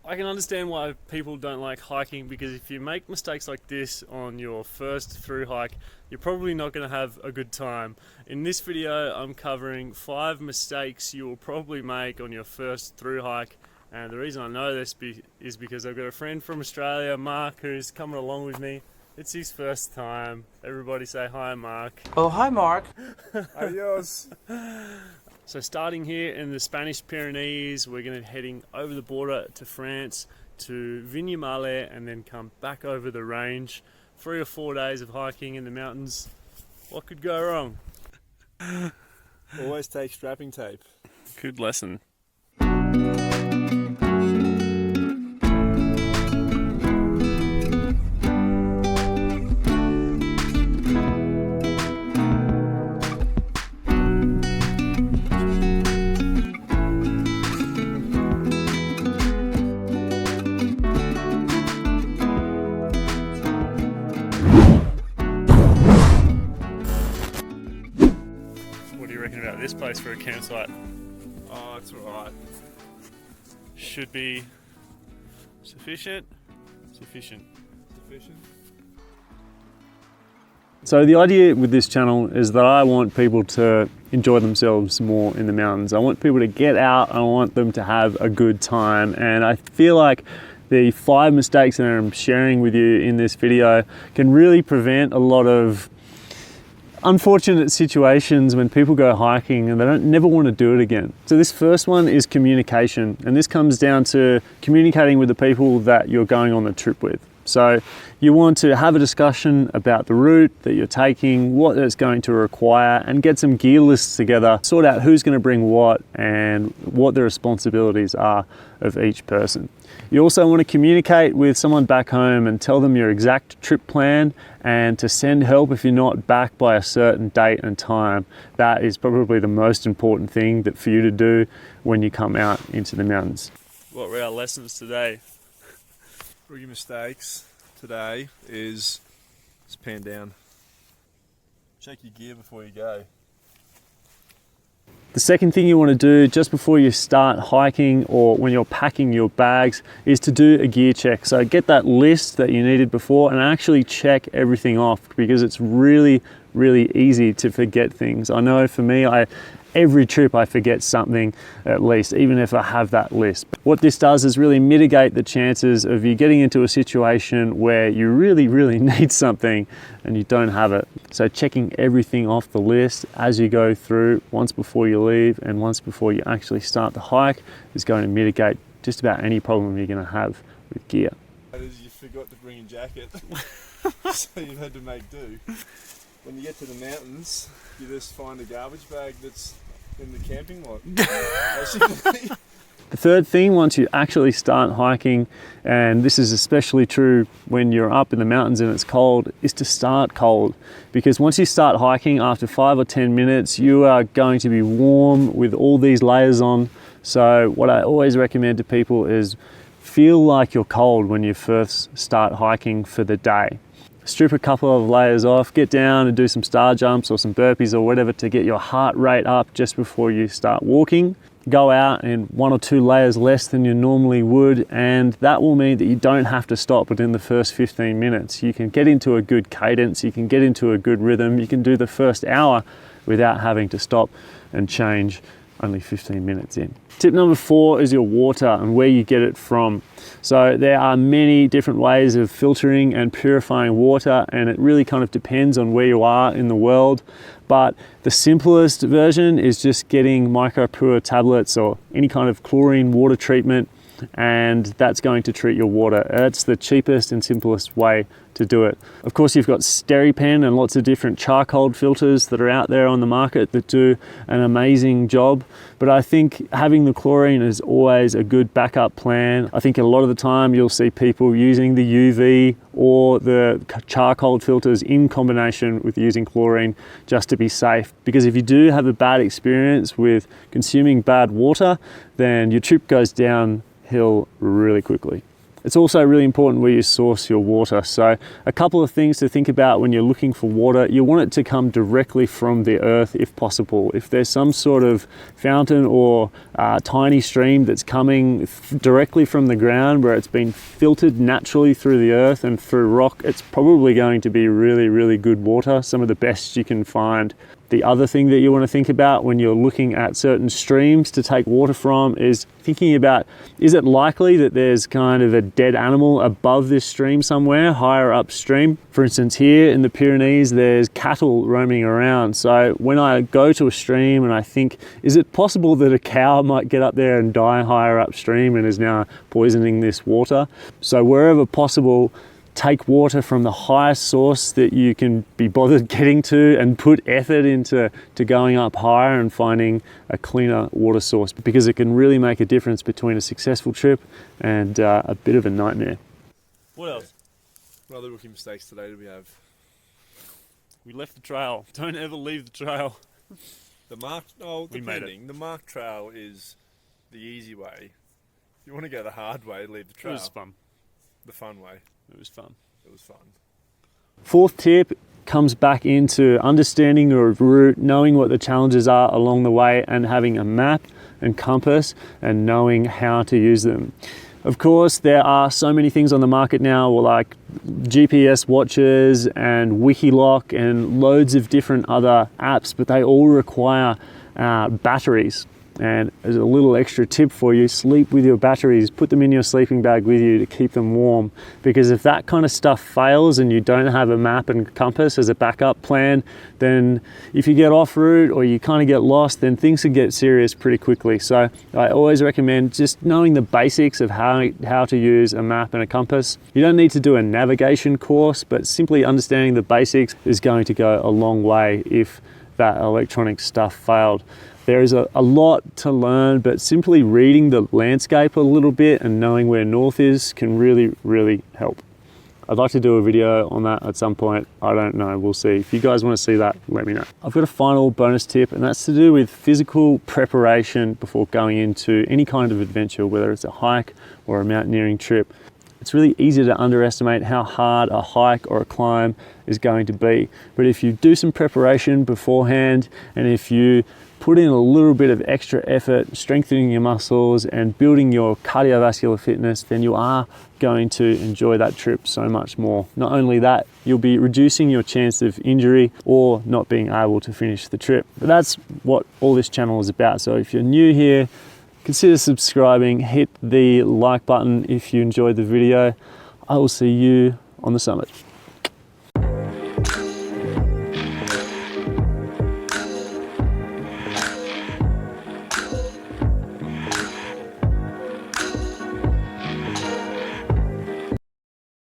I can understand why people don't like hiking, because if you make mistakes like this on your first through hike, you're probably not going to have a good time. In this video, I'm covering 5 mistakes you will probably make on your first through hike. And the reason I know this is because I've got a friend from Australia, Mark, who's coming along with me. It's his first time. Everybody say hi, Mark. Oh, hi, Mark. Adios. So starting here in the Spanish Pyrenees, we're going to be heading over the border to France, to Vignemale, and then come back over the range. 3 or 4 days of hiking in the mountains. What could go wrong? Always take strapping tape. Good lesson. What do you reckon about this place for a campsite? Oh, it's alright. Should be sufficient. Sufficient. So the idea with this channel is that I want people to enjoy themselves more in the mountains. I want people to get out. I want them to have a good time. And I feel like the 5 mistakes that I'm sharing with you in this video can really prevent a lot of unfortunate situations when people go hiking and they never want to do it again. So this first one is communication, and this comes down to communicating with the people that you're going on the trip with. So you want to have a discussion about the route that you're taking, what it's going to require, and get some gear lists together, sort out who's going to bring what and what the responsibilities are of each person. You also want to communicate with someone back home and tell them your exact trip plan, and to send help if you're not back by a certain date and time. That is probably the most important thing that for you to do when you come out into the mountains. What were our lessons today? Rookie mistakes today is just pan down. Check your gear before you go. The second thing you want to do just before you start hiking or when you're packing your bags is to do a gear check. So get that list that you needed before and actually check everything off, because it's really easy to forget things. I know for me, every trip I forget something at least, even if I have that list. What this does is really mitigate the chances of you getting into a situation where you really need something and you don't have it. So checking everything off the list as you go through, once before you leave and once before you actually start the hike, is going to mitigate just about any problem you're going to have with gear. You forgot to bring a jacket, so you've had to make do. When you get to the mountains, you just find a garbage bag that's in the camping lot. The third thing, once you actually start hiking, and this is especially true when you're up in the mountains and it's cold, is to start cold. Because once you start hiking, after 5 or 10 minutes, you are going to be warm with all these layers on. So what I always recommend to people is feel like you're cold when you first start hiking for the day. Strip a couple of layers off, get down and do some star jumps or some burpees or whatever to get your heart rate up just before you start walking. Go out in 1 or 2 layers less than you normally would, and that will mean that you don't have to stop within the first 15 minutes. You can get into a good cadence, you can get into a good rhythm, you can do the first hour without having to stop and change only 15 minutes in. Tip number 4 is your water and where you get it from. So there are many different ways of filtering and purifying water, and it really kind of depends on where you are in the world. But the simplest version is just getting MicroPure tablets or any kind of chlorine water treatment, and that's going to treat your water. That's the cheapest and simplest way to do it. Of course, you've got SteriPen and lots of different charcoal filters that are out there on the market that do an amazing job. But I think having the chlorine is always a good backup plan. I think a lot of the time you'll see people using the UV or the charcoal filters in combination with using chlorine just to be safe. Because if you do have a bad experience with consuming bad water, then your trip goes downhill really quickly. It's also really important where you source your water. So a couple of things to think about when you're looking for water. You want it to come directly from the earth if possible. If there's some sort of fountain or tiny stream that's coming directly from the ground where it's been filtered naturally through the earth and through rock, it's probably going to be really, really good water, some of the best you can find. The other thing that you want to think about when you're looking at certain streams to take water from is thinking about, is it likely that there's kind of a dead animal above this stream somewhere, higher upstream? For instance, here in the Pyrenees, there's cattle roaming around. So when I go to a stream and I think, is it possible that a cow might get up there and die higher upstream and is now poisoning this water? So wherever possible, take water from the highest source that you can be bothered getting to and put effort into going up higher and finding a cleaner water source, because it can really make a difference between a successful trip and a bit of a nightmare. What else? What other rookie mistakes today do we have? We left the trail. Don't ever leave the trail. The marked, oh, We made depending. The marked trail is the easy way. If you want to go the hard way, leave the It trail. was fun. The fun way. It was fun. It was fun. Fourth tip comes back into understanding your route, knowing what the challenges are along the way, and having a map and compass and knowing how to use them. Of course, there are so many things on the market now, like GPS watches and Wikiloc and loads of different other apps, but they all require batteries. And as a little extra tip for you, sleep with your batteries, put them in your sleeping bag with you to keep them warm. Because if that kind of stuff fails and you don't have a map and compass as a backup plan, then if you get off route or you kind of get lost, then things can get serious pretty quickly. So I always recommend just knowing the basics of how to use a map and a compass. You don't need to do a navigation course, but simply understanding the basics is going to go a long way if that electronic stuff failed. There is a lot to learn, but simply reading the landscape a little bit and knowing where north is can really, really help. I'd like to do a video on that at some point. I don't know, we'll see. If you guys want to see that, let me know. I've got a final bonus tip, and that's to do with physical preparation before going into any kind of adventure, whether it's a hike or a mountaineering trip. It's really easy to underestimate how hard a hike or a climb is going to be. But if you do some preparation beforehand, and if you put in a little bit of extra effort, strengthening your muscles and building your cardiovascular fitness, then you are going to enjoy that trip so much more. Not only that, you'll be reducing your chance of injury or not being able to finish the trip. But that's what all this channel is about. So if you're new here, consider subscribing, hit the like button if you enjoyed the video. I will see you on the summit.